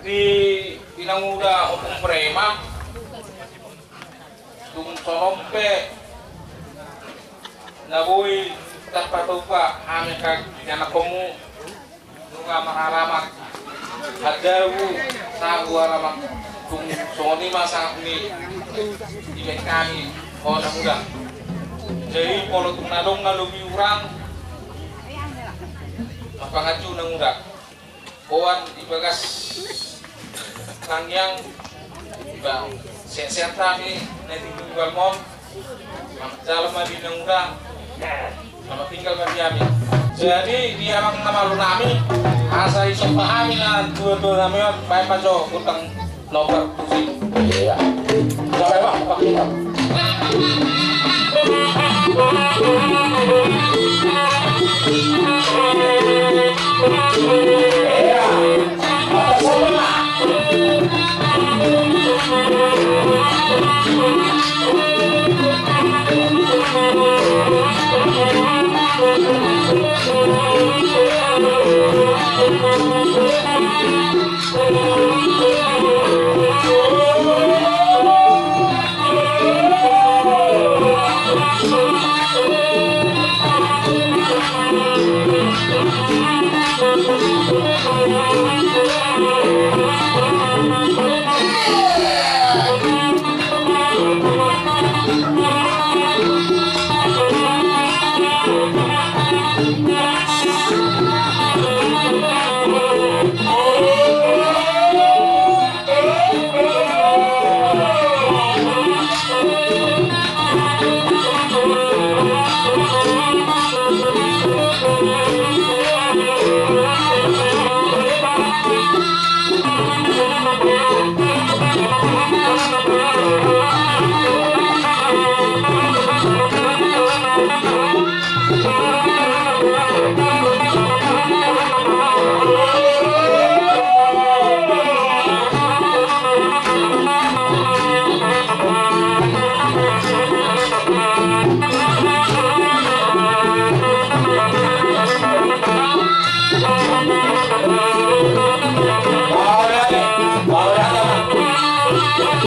di pinanguda untuk prema tung sorompe naboy tapatupa ame kag anak komu nunga mahalamak hadawu sa alamak tung soni masa ni ibe kami ona muda jadi kalau tung nadong ngalubi urang mapangacu nang muda kawan ibagas kangyang iba sehat-sehat kami nanti tunggal mom dalam madi nang muda sama tinggal madi kami jadi dia mang nama lu nami asa iso pahami na dua-dua nami baik paco utang nomor tusi iya sampai bang pakita Thank you.